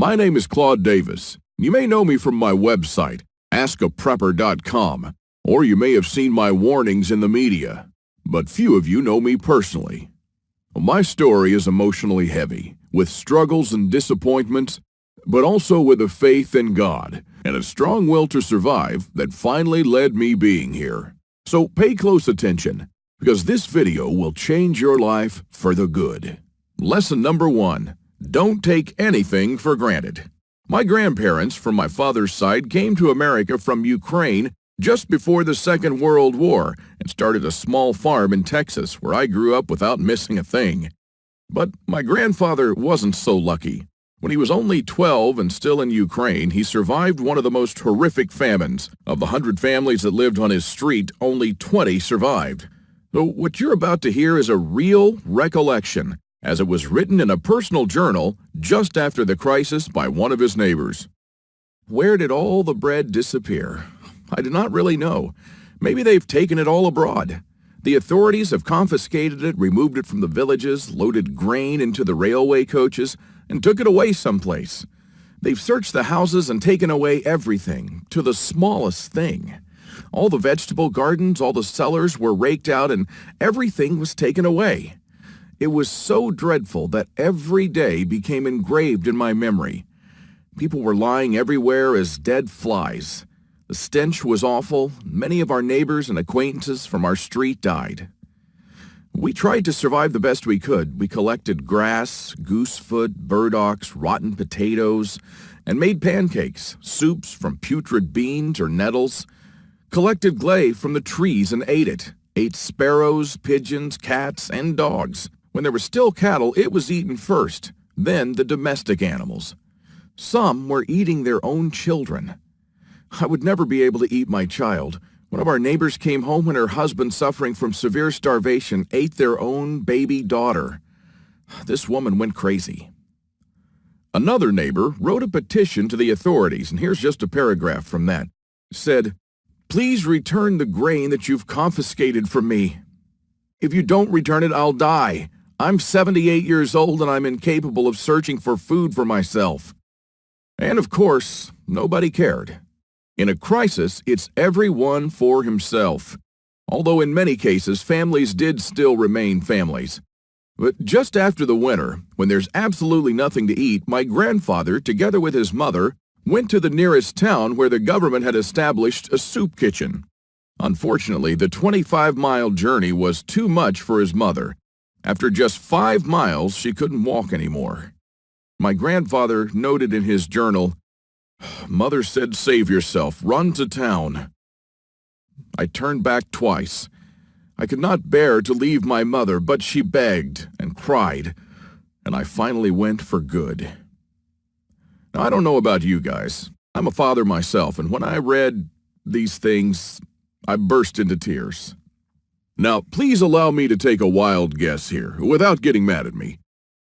My name is Claude Davis. You may know me from my website, askaprepper.com, or you may have seen my warnings in the media, but few of you know me personally. My story is emotionally heavy, with struggles and disappointments, but also with a faith in God and a strong will to survive that finally led me being here. So pay close attention, because this video will change your life for the good. Lesson number 1. Don't take anything for granted. My grandparents from my father's side came to America from Ukraine just before the Second World War and started a small farm in Texas where I grew up without missing a thing. But my grandfather wasn't so lucky. When he was only 12 and still in Ukraine, he survived one of the most horrific famines. Of the 100 families that lived on his street, only 20 survived. So what you're about to hear is a real recollection, as it was written in a personal journal just after the crisis by one of his neighbors. Where did all the bread disappear? I do not really know. Maybe they've taken it all abroad. The authorities have confiscated it, removed it from the villages, loaded grain into the railway coaches, and took it away someplace. They've searched the houses and taken away everything, to the smallest thing. All the vegetable gardens, all the cellars were raked out, and everything was taken away. It was so dreadful that every day became engraved in my memory. People were lying everywhere as dead flies. The stench was awful. Many of our neighbors and acquaintances from our street died. We tried to survive the best we could. We collected grass, goosefoot, burdocks, rotten potatoes, and made pancakes, soups from putrid beans or nettles, collected clay from the trees and ate it, ate sparrows, pigeons, cats, and dogs. When there were still cattle, it was eaten first, then the domestic animals. Some were eating their own children. I would never be able to eat my child. One of our neighbors came home when her husband, suffering from severe starvation, ate their own baby daughter. This woman went crazy. Another neighbor wrote a petition to the authorities, and here's just a paragraph from that. It said, "Please return the grain that you've confiscated from me. If you don't return it, I'll die. I'm 78 years old and I'm incapable of searching for food for myself." And of course, nobody cared. In a crisis, it's everyone for himself. Although in many cases, families did still remain families. But just after the winter, when there's absolutely nothing to eat, my grandfather, together with his mother, went to the nearest town where the government had established a soup kitchen. Unfortunately, the 25-mile journey was too much for his mother. After just 5 miles, she couldn't walk anymore. My grandfather noted in his journal, "Mother said, save yourself, run to town." I turned back twice. I could not bear to leave my mother, but she begged and cried, and I finally went for good. Now, I don't know about you guys. I'm a father myself, and when I read these things, I burst into tears. Now, please allow me to take a wild guess here, without getting mad at me.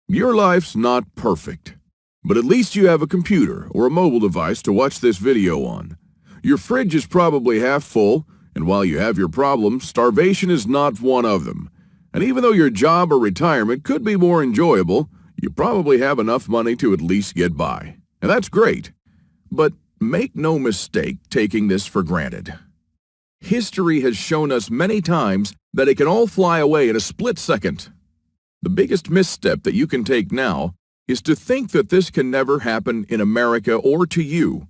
Your life's not perfect, but at least you have a computer or a mobile device to watch this video on. Your fridge is probably half full, and while you have your problems, starvation is not one of them. And even though your job or retirement could be more enjoyable, you probably have enough money to at least get by. And that's great. But make no mistake taking this for granted. History has shown us many times that it can all fly away in a split second. The biggest misstep that you can take now is to think that this can never happen in America or to you.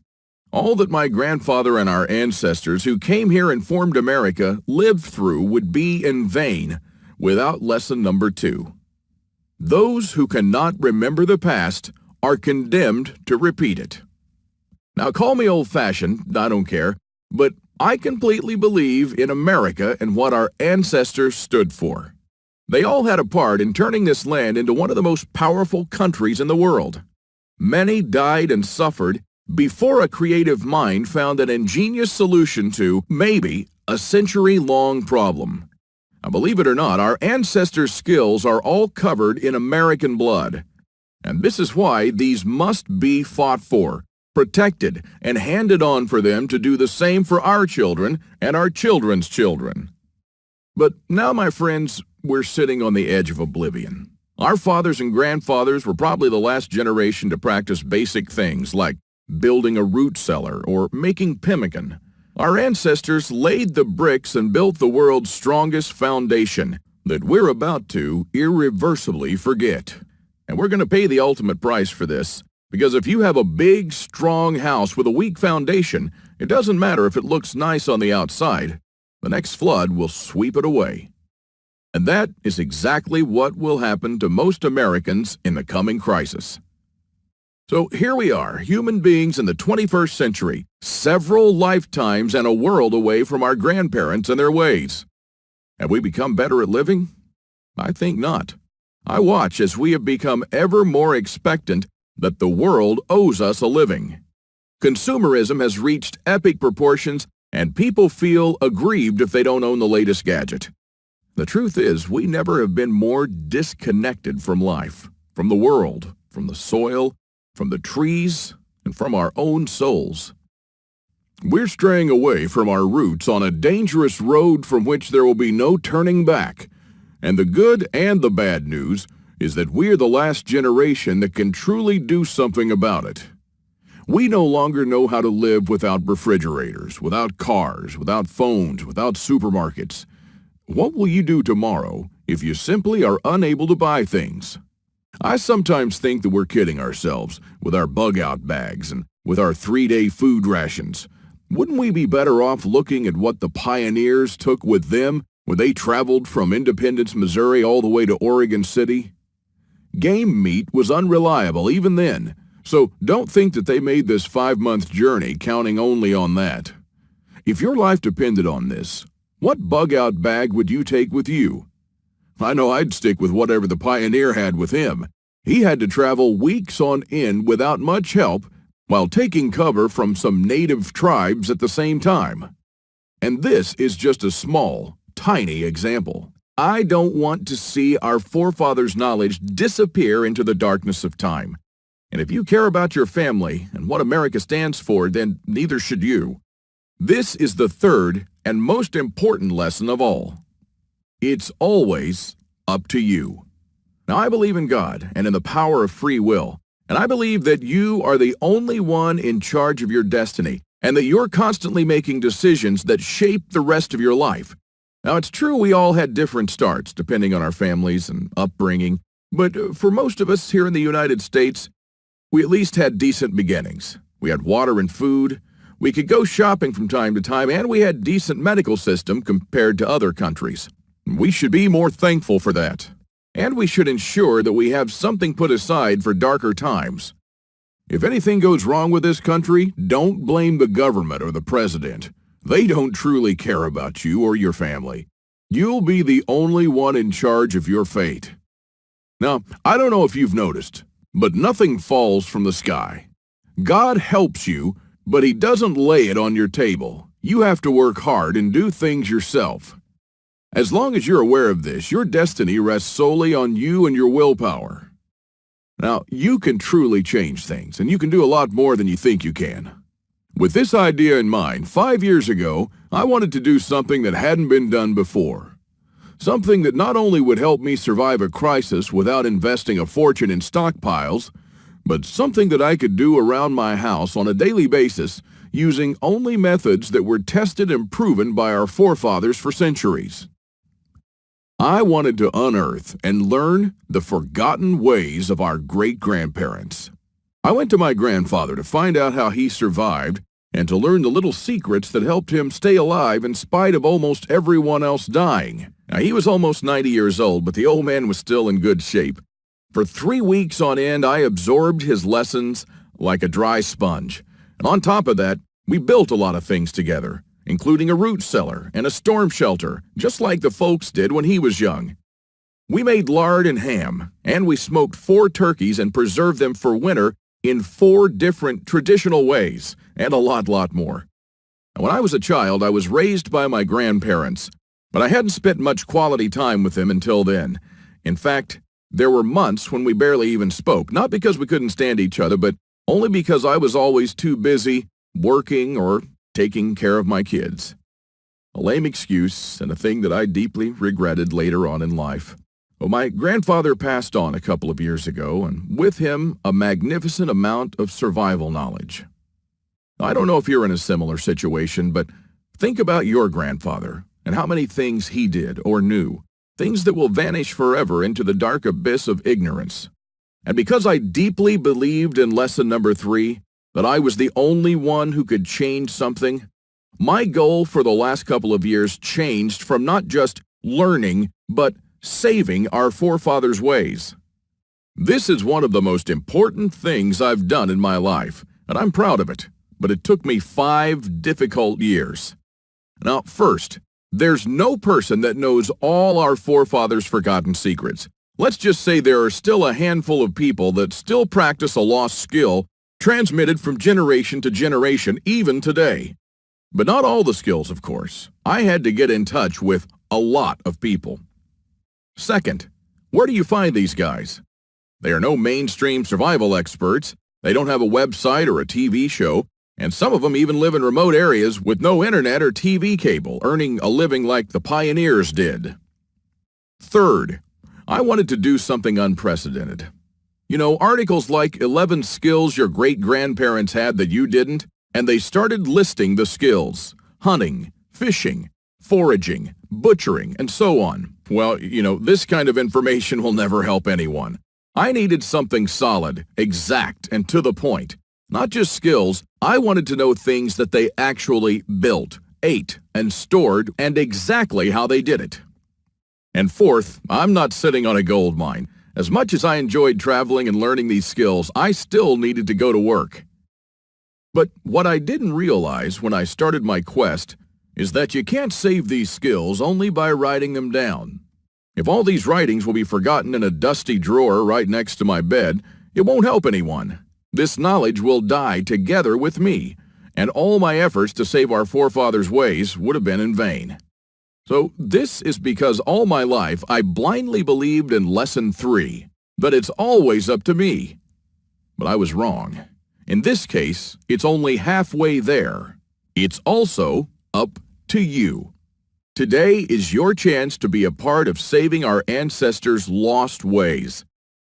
All that my grandfather and our ancestors who came here and formed America lived through would be in vain without lesson number 2. Those who cannot remember the past are condemned to repeat it. Now, call me old-fashioned, I don't care, but I completely believe in America and what our ancestors stood for. They all had a part in turning this land into one of the most powerful countries in the world. Many died and suffered before a creative mind found an ingenious solution to, maybe, a century-long problem. Now, believe it or not, our ancestors' skills are all covered in American blood. And this is why these must be fought for, protected, and handed on for them to do the same for our children and our children's children. But now, my friends, we're sitting on the edge of oblivion. Our fathers and grandfathers were probably the last generation to practice basic things like building a root cellar or making pemmican. Our ancestors laid the bricks and built the world's strongest foundation that we're about to irreversibly forget. And we're going to pay the ultimate price for this, because if you have a big, strong house with a weak foundation, it doesn't matter if it looks nice on the outside. The next flood will sweep it away. And that is exactly what will happen to most Americans in the coming crisis. So here we are, human beings in the 21st century, several lifetimes and a world away from our grandparents and their ways. Have we become better at living? I think not. I watch as we have become ever more expectant that the world owes us a living. Consumerism has reached epic proportions, and people feel aggrieved if they don't own the latest gadget. The truth is, we never have been more disconnected from life, from the world, from the soil, from the trees, and from our own souls. We're straying away from our roots on a dangerous road from which there will be no turning back. And the good and the bad news is that we're the last generation that can truly do something about it. We no longer know how to live without refrigerators, without cars, without phones, without supermarkets. What will you do tomorrow if you simply are unable to buy things? I sometimes think that we're kidding ourselves with our bug-out bags and with our 3-day food rations. Wouldn't we be better off looking at what the pioneers took with them when they traveled from Independence, Missouri all the way to Oregon City? Game meat was unreliable even then, so don't think that they made this 5-month journey counting only on that. If your life depended on this, what bug-out bag would you take with you? I know I'd stick with whatever the pioneer had with him. He had to travel weeks on end without much help while taking cover from some native tribes at the same time. And this is just a small, tiny example. I don't want to see our forefathers' knowledge disappear into the darkness of time. And if you care about your family and what America stands for, then neither should you. This is the third and most important lesson of all. It's always up to you. Now, I believe in God and in the power of free will, and I believe that you are the only one in charge of your destiny, and that you're constantly making decisions that shape the rest of your life. Now, it's true we all had different starts depending on our families and upbringing, but for most of us here in the United States, we at least had decent beginnings. We had water and food, we could go shopping from time to time, and we had decent medical system compared to other countries. We should be more thankful for that. And we should ensure that we have something put aside for darker times. If anything goes wrong with this country, don't blame the government or the president. They don't truly care about you or your family. You'll be the only one in charge of your fate. Now, I don't know if you've noticed, but nothing falls from the sky. God helps you, but He doesn't lay it on your table. You have to work hard and do things yourself. As long as you're aware of this, your destiny rests solely on you and your willpower. Now, you can truly change things, and you can do a lot more than you think you can. With this idea in mind, 5 years ago, I wanted to do something that hadn't been done before. Something that not only would help me survive a crisis without investing a fortune in stockpiles, but something that I could do around my house on a daily basis using only methods that were tested and proven by our forefathers for centuries. I wanted to unearth and learn the forgotten ways of our great-grandparents. I went to my grandfather to find out how he survived and to learn the little secrets that helped him stay alive in spite of almost everyone else dying. Now, he was almost 90 years old, but the old man was still in good shape. For 3 weeks on end, I absorbed his lessons like a dry sponge. And on top of that, we built a lot of things together, including a root cellar and a storm shelter, just like the folks did when he was young. We made lard and ham, and we smoked 4 turkeys and preserved them for winter in 4 different traditional ways, and a lot more. Now, when I was a child, I was raised by my grandparents, but I hadn't spent much quality time with them until then. In fact, there were months when we barely even spoke, not because we couldn't stand each other, but only because I was always too busy working or taking care of my kids. A lame excuse and a thing that I deeply regretted later on in life. Well, my grandfather passed on a couple of years ago, and with him, a magnificent amount of survival knowledge. I don't know if you're in a similar situation, but think about your grandfather and how many things he did or knew, things that will vanish forever into the dark abyss of ignorance. And because I deeply believed in lesson number 3, that I was the only one who could change something, my goal for the last couple of years changed from not just learning, but saving our forefathers' ways. This is one of the most important things I've done in my life, and I'm proud of it, but it took me 5 difficult years. Now, first, there's no person that knows all our forefathers' forgotten secrets. Let's just say there are still a handful of people that still practice a lost skill transmitted from generation to generation, even today. But not all the skills, of course. I had to get in touch with a lot of people. Second, where do you find these guys? They are no mainstream survival experts. They don't have a website or a TV show, and some of them even live in remote areas with no internet or TV cable, earning a living like the pioneers did. Third, I wanted to do something unprecedented. You know, articles like 11 skills your great-grandparents had that you didn't, and they started listing the skills: hunting, fishing, foraging, butchering, and so on. Well, this kind of information will never help anyone. I needed something solid, exact, and to the point. Not just skills, I wanted to know things that they actually built, ate, and stored, and exactly how they did it. And fourth, I'm not sitting on a gold mine. As much as I enjoyed traveling and learning these skills, I still needed to go to work. But what I didn't realize when I started my quest is that you can't save these skills only by writing them down. If all these writings will be forgotten in a dusty drawer right next to my bed, it won't help anyone. This knowledge will die together with me, and all my efforts to save our forefathers' ways would have been in vain. So this is because all my life I blindly believed in lesson 3, that it's always up to me. But I was wrong. In this case, it's only halfway there. It's also up to you. Today is your chance to be a part of saving our ancestors' lost ways.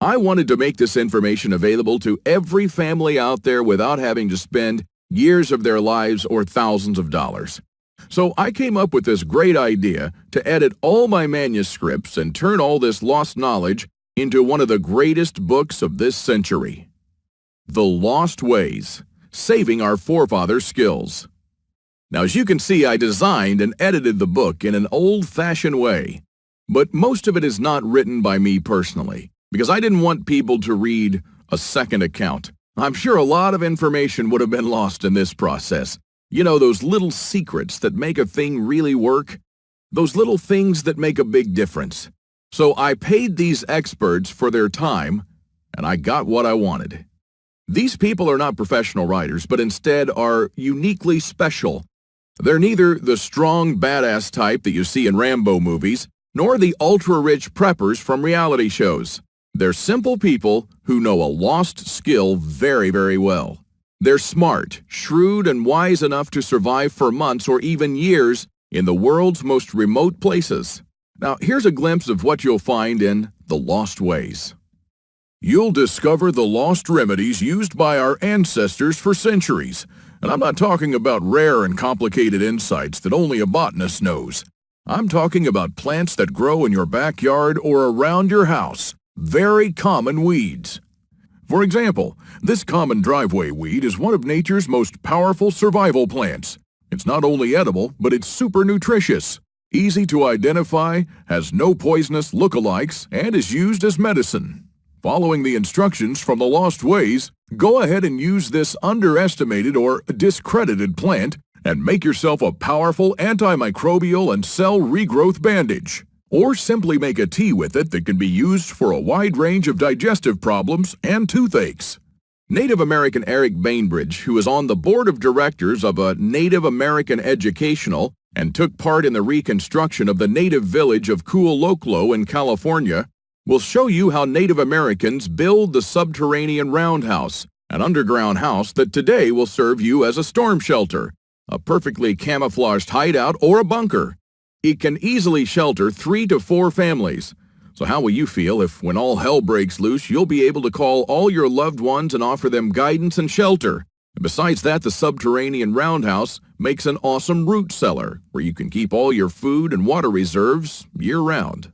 I wanted to make this information available to every family out there without having to spend years of their lives or thousands of dollars. So I came up with this great idea to edit all my manuscripts and turn all this lost knowledge into one of the greatest books of this century. The Lost Ways, Saving Our Forefathers' Skills. Now, as you can see, I designed and edited the book in an old-fashioned way, but most of it is not written by me personally, because I didn't want people to read a second account. I'm sure a lot of information would have been lost in this process. You know, those little secrets that make a thing really work? Those little things that make a big difference. So I paid these experts for their time, and I got what I wanted. These people are not professional writers, but instead are uniquely special. They're neither the strong, badass type that you see in Rambo movies, nor the ultra-rich preppers from reality shows. They're simple people who know a lost skill very, very well. They're smart, shrewd, and wise enough to survive for months or even years in the world's most remote places. Now, here's a glimpse of what you'll find in The Lost Ways. You'll discover the lost remedies used by our ancestors for centuries. And I'm not talking about rare and complicated insights that only a botanist knows. I'm talking about plants that grow in your backyard or around your house. Very common weeds. For example, this common driveway weed is one of nature's most powerful survival plants. It's not only edible, but it's super nutritious, easy to identify, has no poisonous lookalikes, and is used as medicine. Following the instructions from The Lost Ways, go ahead and use this underestimated or discredited plant and make yourself a powerful antimicrobial and cell regrowth bandage. Or simply make a tea with it that can be used for a wide range of digestive problems and toothaches. Native American Eric Bainbridge, who is on the board of directors of a Native American Educational and took part in the reconstruction of the native village of Kualoklo in California, will show you how Native Americans build the subterranean roundhouse, an underground house that today will serve you as a storm shelter, a perfectly camouflaged hideout, or a bunker. It can easily shelter 3 to 4 families. So how will you feel if, when all hell breaks loose, you'll be able to call all your loved ones and offer them guidance and shelter? And besides that, the subterranean roundhouse makes an awesome root cellar where you can keep all your food and water reserves year-round.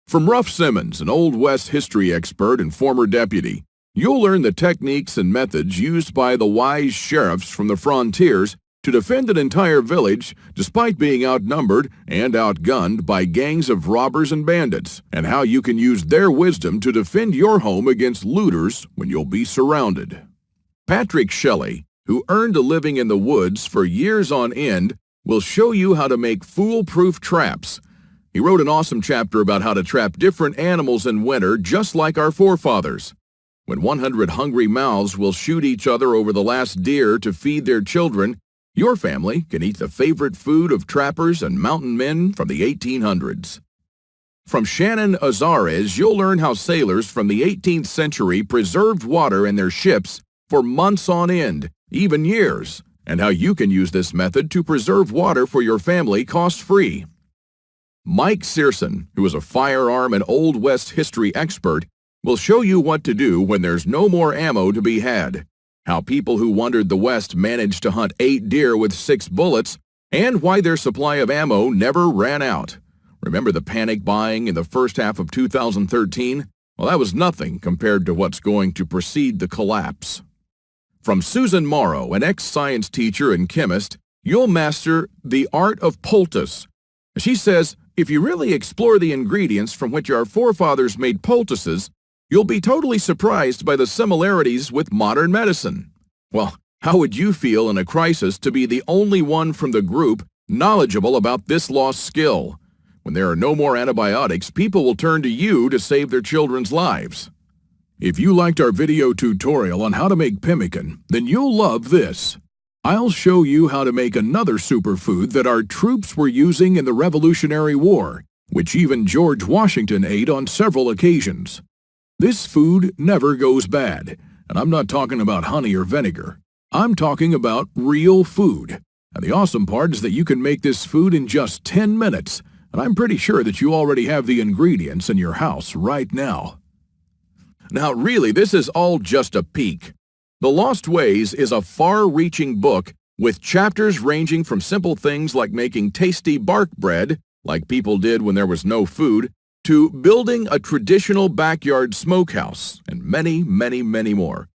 From Ruff Simmons, an Old West history expert and former deputy, you'll learn the techniques and methods used by the wise sheriffs from the frontiers to defend an entire village despite being outnumbered and outgunned by gangs of robbers and bandits, and how you can use their wisdom to defend your home against looters when you'll be surrounded. Patrick Shelley, who earned a living in the woods for years on end, will show you how to make foolproof traps. He wrote an awesome chapter about how to trap different animals in winter just like our forefathers. When 100 hungry mouths will shoot each other over the last deer to feed their children, your family can eat the favorite food of trappers and mountain men from the 1800s. From Shannon Azares, you'll learn how sailors from the 18th century preserved water in their ships for months on end, even years, and how you can use this method to preserve water for your family cost-free. Mike Searson, who is a firearm and Old West history expert, will show you what to do when there's no more ammo to be had, how people who wandered the West managed to hunt 8 deer with 6 bullets, and why their supply of ammo never ran out. Remember the panic buying in the first half of 2013? Well, that was nothing compared to what's going to precede the collapse. From Susan Morrow, an ex-science teacher and chemist, you'll master the art of poultice. She says, if you really explore the ingredients from which our forefathers made poultices, you'll be totally surprised by the similarities with modern medicine. Well, how would you feel in a crisis to be the only one from the group knowledgeable about this lost skill? When there are no more antibiotics, people will turn to you to save their children's lives. If you liked our video tutorial on how to make pemmican, then you'll love this. I'll show you how to make another superfood that our troops were using in the Revolutionary War, which even George Washington ate on several occasions. This food never goes bad, and I'm not talking about honey or vinegar. I'm talking about real food. And the awesome part is that you can make this food in just 10 minutes, and I'm pretty sure that you already have the ingredients in your house right now. Now, really, this is all just a peek. The Lost Ways is a far-reaching book with chapters ranging from simple things like making tasty bark bread, like people did when there was no food, to building a traditional backyard smokehouse, and many, many, many more.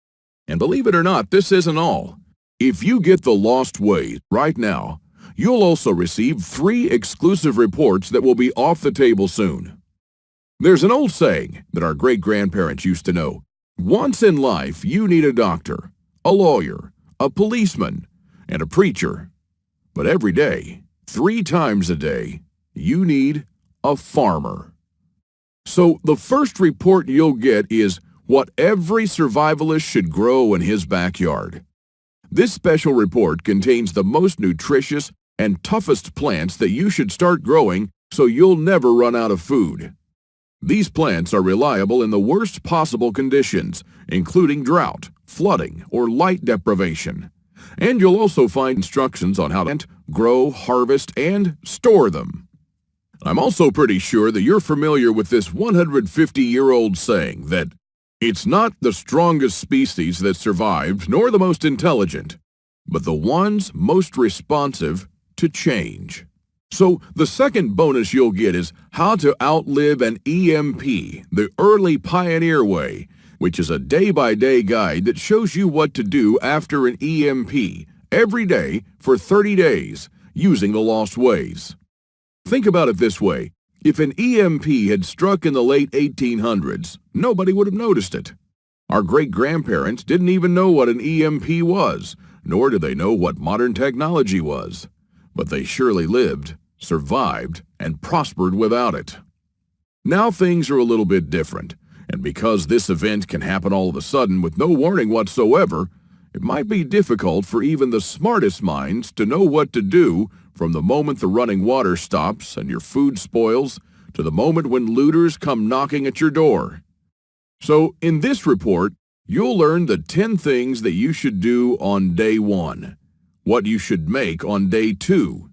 And believe it or not, this isn't all. If you get The Lost Ways right now, you'll also receive 3 exclusive reports that will be off the table soon. There's an old saying that our great-grandparents used to know. Once in life, you need a doctor, a lawyer, a policeman, and a preacher. But every day, 3 times a day, you need a farmer. So the first report you'll get is what every survivalist should grow in his backyard. This special report contains the most nutritious and toughest plants that you should start growing so you'll never run out of food. These plants are reliable in the worst possible conditions, including drought, flooding, or light deprivation. And you'll also find instructions on how to plant, grow, harvest, and store them. I'm also pretty sure that you're familiar with this 150-year-old saying that it's not the strongest species that survived nor the most intelligent, but the ones most responsive to change. So the second bonus you'll get is how to outlive an EMP, the early pioneer way, which is a day-by-day guide that shows you what to do after an EMP every day for 30 days using the Lost Ways. Think about it this way. If an EMP had struck in the late 1800s, nobody would have noticed it. Our great-grandparents didn't even know what an EMP was, nor did they know what modern technology was. But they surely lived, survived, and prospered without it. Now things are a little bit different, and because this event can happen all of a sudden with no warning whatsoever, it might be difficult for even the smartest minds to know what to do from the moment the running water stops and your food spoils to the moment when looters come knocking at your door. So in this report, you'll learn the 10 things that you should do on day 1, what you should make on day 2,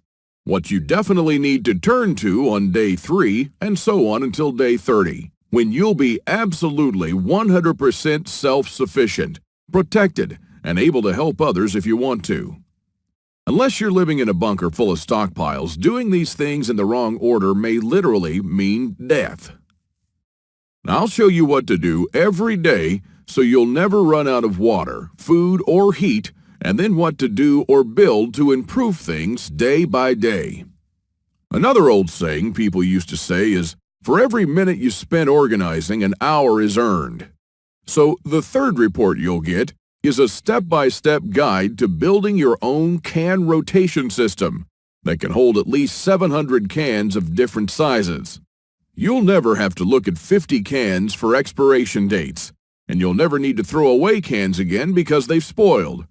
what you definitely need to turn to on day 3, and so on until day 30, when you'll be absolutely 100% self-sufficient, protected, and able to help others if you want to. Unless you're living in a bunker full of stockpiles, doing these things in the wrong order may literally mean death. Now, I'll show you what to do every day so you'll never run out of water, food, or heat, and then what to do or build to improve things day by day. Another old saying people used to say is, for every minute you spend organizing, an hour is earned. So the third report you'll get is a step-by-step guide to building your own can rotation system that can hold at least 700 cans of different sizes. You'll never have to look at 50 cans for expiration dates, and you'll never need to throw away cans again because they've spoiled.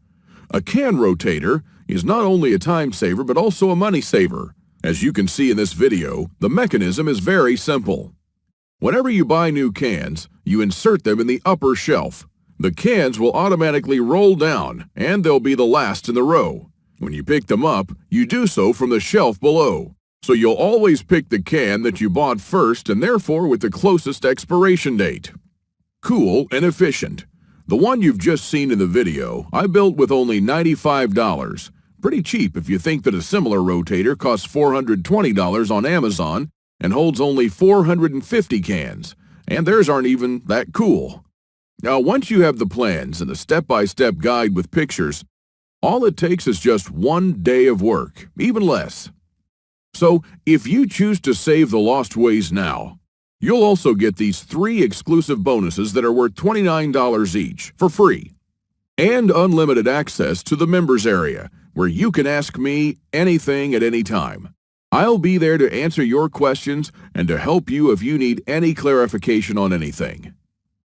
A can rotator is not only a time saver but also a money saver. As you can see in this video, the mechanism is very simple. Whenever you buy new cans, you insert them in the upper shelf. The cans will automatically roll down, and they'll be the last in the row. When you pick them up, you do so from the shelf below. So you'll always pick the can that you bought first and therefore with the closest expiration date. Cool and efficient. The one you've just seen in the video, I built with only $95. Pretty cheap if you think that a similar rotator costs $420 on Amazon and holds only 450 cans, and theirs aren't even that cool. Now, once you have the plans and the step-by-step guide with pictures, all it takes is just 1 day of work, even less. So, if you choose to save the lost ways now, you'll also get these 3 exclusive bonuses that are worth $29 each, for free, and unlimited access to the members area, where you can ask me anything at any time. I'll be there to answer your questions and to help you if you need any clarification on anything.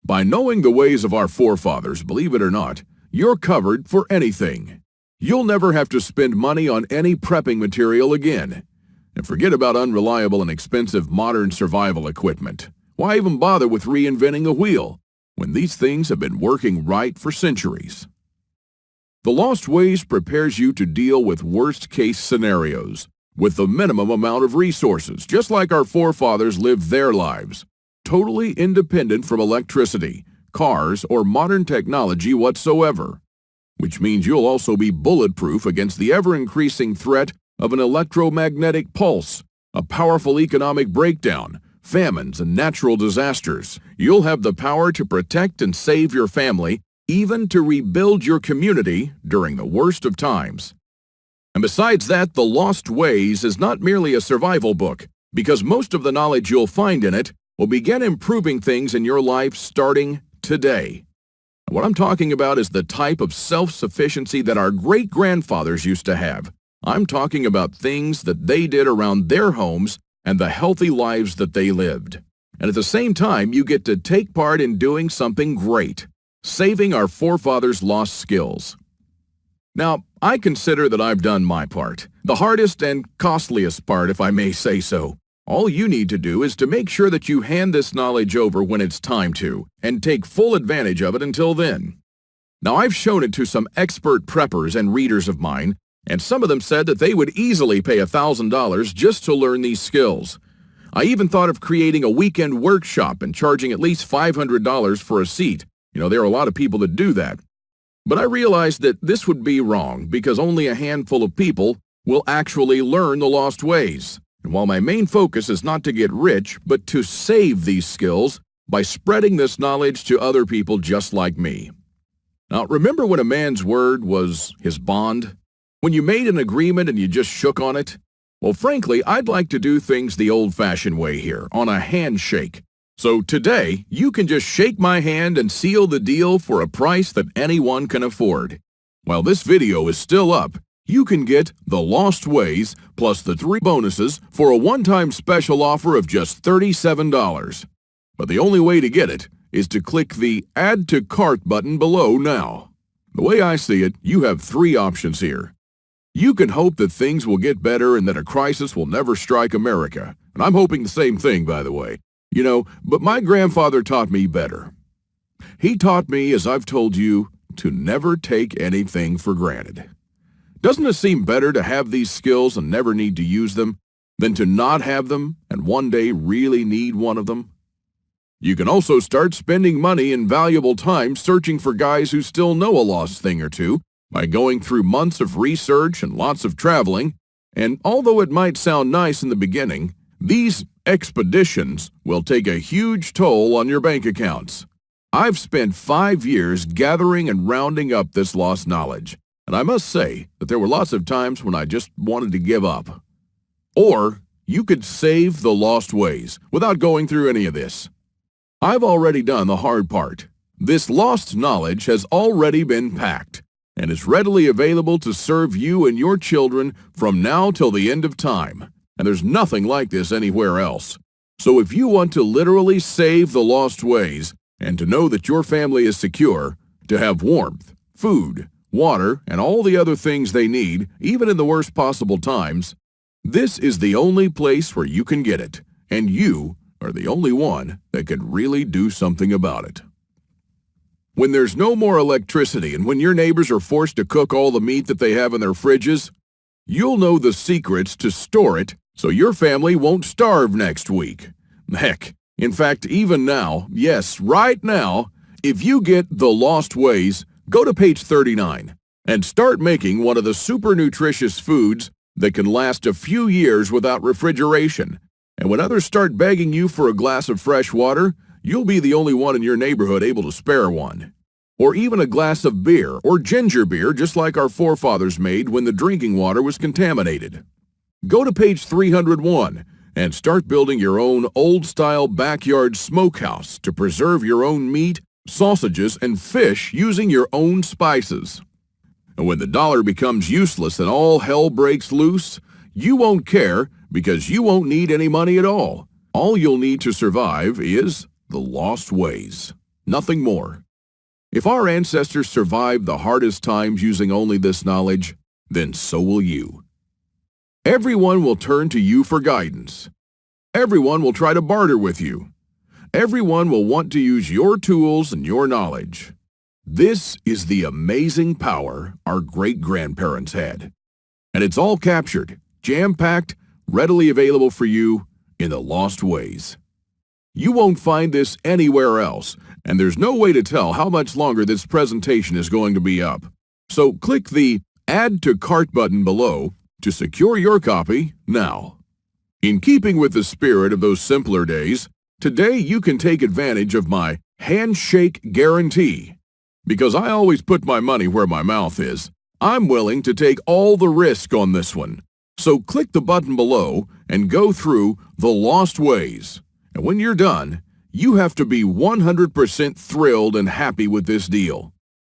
By knowing the ways of our forefathers, believe it or not, you're covered for anything. You'll never have to spend money on any prepping material again. And forget about unreliable and expensive modern survival equipment. Why even bother with reinventing the wheel when these things have been working right for centuries? The Lost Ways prepares you to deal with worst-case scenarios with the minimum amount of resources, just like our forefathers lived their lives, totally independent from electricity, cars, or modern technology whatsoever, which means you'll also be bulletproof against the ever-increasing threat of an electromagnetic pulse, a powerful economic breakdown, famines, and natural disasters. You'll have the power to protect and save your family, even to rebuild your community during the worst of times. And besides that, The Lost Ways is not merely a survival book, because most of the knowledge you'll find in it will begin improving things in your life starting today. And what I'm talking about is the type of self-sufficiency that our great-grandfathers used to have. I'm talking about things that they did around their homes and the healthy lives that they lived. And at the same time, you get to take part in doing something great, saving our forefathers' lost skills. Now, I consider that I've done my part, the hardest and costliest part, if I may say so. All you need to do is to make sure that you hand this knowledge over when it's time to, and take full advantage of it until then. Now, I've shown it to some expert preppers and readers of mine, and some of them said that they would easily pay $1,000 just to learn these skills. I even thought of creating a weekend workshop and charging at least $500 for a seat. There are a lot of people that do that. But I realized that this would be wrong because only a handful of people will actually learn the lost ways. And while my main focus is not to get rich, but to save these skills by spreading this knowledge to other people just like me. Now, remember when a man's word was his bond? When you made an agreement and you just shook on it? Well, frankly, I'd like to do things the old-fashioned way here, on a handshake. So today, you can just shake my hand and seal the deal for a price that anyone can afford. While this video is still up, you can get The Lost Ways plus the 3 bonuses for a one-time special offer of just $37. But the only way to get it is to click the Add to Cart button below now. The way I see it, you have 3 options here. You can hope that things will get better and that a crisis will never strike America. And I'm hoping the same thing, by the way. But my grandfather taught me better. He taught me, as I've told you, to never take anything for granted. Doesn't it seem better to have these skills and never need to use them than to not have them and one day really need one of them? You can also start spending money and valuable time searching for guys who still know a lost thing or two by going through months of research and lots of traveling. And although it might sound nice in the beginning, these expeditions will take a huge toll on your bank accounts. I've spent 5 years gathering and rounding up this lost knowledge, and I must say that there were lots of times when I just wanted to give up. Or you could save the lost ways without going through any of this. I've already done the hard part. This lost knowledge has already been packed and is readily available to serve you and your children from now till the end of time. And there's nothing like this anywhere else. So if you want to literally save the lost ways and to know that your family is secure, to have warmth, food, water, and all the other things they need, even in the worst possible times, this is the only place where you can get it, and you are the only one that could really do something about it. When there's no more electricity and when your neighbors are forced to cook all the meat that they have in their fridges, you'll know the secrets to store it so your family won't starve next week. Heck, in fact, even now, yes, right now, if you get The Lost Ways, go to page 39 and start making one of the super nutritious foods that can last a few years without refrigeration. And when others start begging you for a glass of fresh water, you'll be the only one in your neighborhood able to spare one. Or even a glass of beer or ginger beer, just like our forefathers made when the drinking water was contaminated. Go to page 301 and start building your own old-style backyard smokehouse to preserve your own meat, sausages, and fish using your own spices. And when the dollar becomes useless and all hell breaks loose, you won't care because you won't need any money at all. All you'll need to survive is the lost ways. Nothing more. If our ancestors survived the hardest times using only this knowledge, then so will you. Everyone will turn to you for guidance. Everyone will try to barter with you. Everyone will want to use your tools and your knowledge. This is the amazing power our great-grandparents had. And it's all captured, jam-packed, readily available for you in The Lost Ways. You won't find this anywhere else, and there's no way to tell how much longer this presentation is going to be up. So click the Add to Cart button below to secure your copy now. In keeping with the spirit of those simpler days, today you can take advantage of my handshake guarantee. Because I always put my money where my mouth is, I'm willing to take all the risk on this one. So click the button below and go through The Lost Ways. And when you're done, you have to be 100% thrilled and happy with this deal.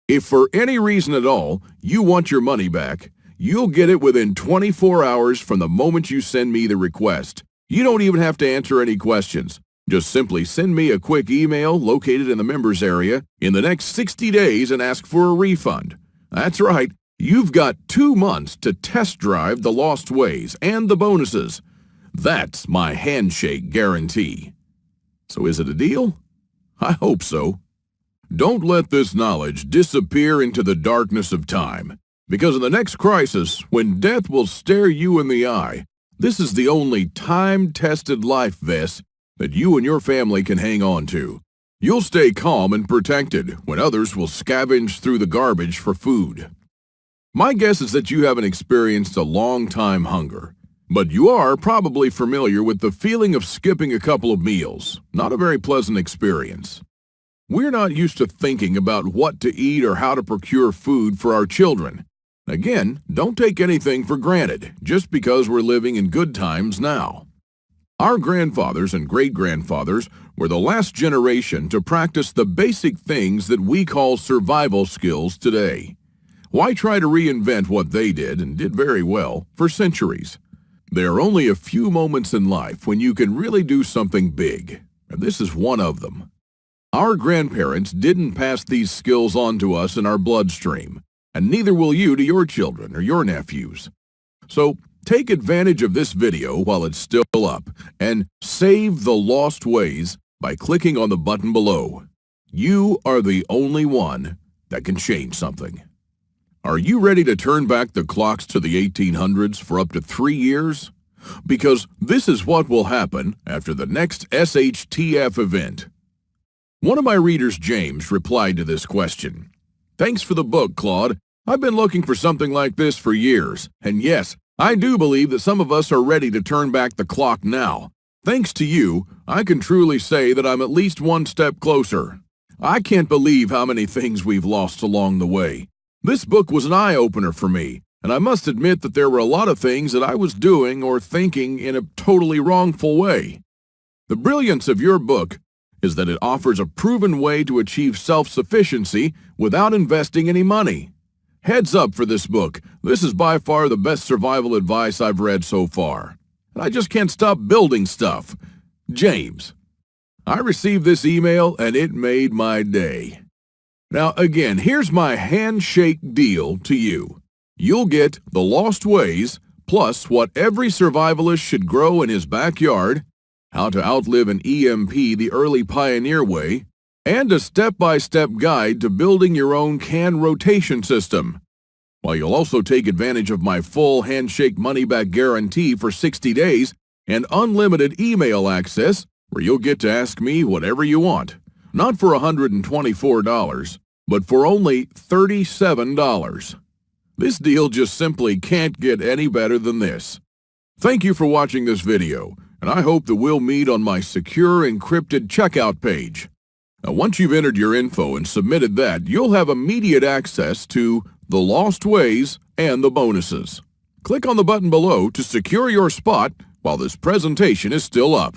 If for any reason at all you want your money back, you'll get it within 24 hours from the moment you send me the request. You don't even have to answer any questions. Just simply send me a quick email located in the members area in the next 60 days and ask for a refund. That's right. You've got 2 months to test drive The Lost Ways and the bonuses. That's my handshake guarantee. So is it a deal? I hope so. Don't let this knowledge disappear into the darkness of time, because in the next crisis, when death will stare you in the eye, this is the only time-tested life vest that you and your family can hang on to. You'll stay calm and protected when others will scavenge through the garbage for food. My guess is that you haven't experienced a long-time hunger, but you are probably familiar with the feeling of skipping a couple of meals. Not a very pleasant experience. We're not used to thinking about what to eat or how to procure food for our children. Again, don't take anything for granted just because we're living in good times now. Our grandfathers and great-grandfathers were the last generation to practice the basic things that we call survival skills today. Why try to reinvent what they did and did very well for centuries? There are only a few moments in life when you can really do something big, and this is one of them. Our grandparents didn't pass these skills on to us in our bloodstream, and neither will you to your children or your nephews. So take advantage of this video while it's still up and save The Lost Ways by clicking on the button below. You are the only one that can change something. Are you ready to turn back the clocks to the 1800s for up to 3 years? Because this is what will happen after the next SHTF event. One of my readers, James, replied to this question. Thanks for the book, Claude. I've been looking for something like this for years, and yes, I do believe that some of us are ready to turn back the clock now. Thanks to you, I can truly say that I'm at least one step closer. I can't believe how many things we've lost along the way. This book was an eye-opener for me, and I must admit that there were a lot of things that I was doing or thinking in a totally wrongful way. The brilliance of your book is that it offers a proven way to achieve self-sufficiency without investing any money. Heads up for this book. This is by far the best survival advice I've read so far. And I just can't stop building stuff. James. I received this email and it made my day. Now again, here's my handshake deal to you. You'll get The Lost Ways, plus What Every Survivalist Should Grow in His Backyard, How to Outlive an EMP the Early Pioneer Way, and a step-by-step guide to building your own can rotation system. While you'll also take advantage of my full handshake money-back guarantee for 60 days and unlimited email access, where you'll get to ask me whatever you want. Not for $124, but for only $37. This deal just simply can't get any better than this. Thank you for watching this video, and I hope that we'll meet on my secure encrypted checkout page. Now, once you've entered your info and submitted that, you'll have immediate access to The Lost Ways and the bonuses. Click on the button below to secure your spot while this presentation is still up.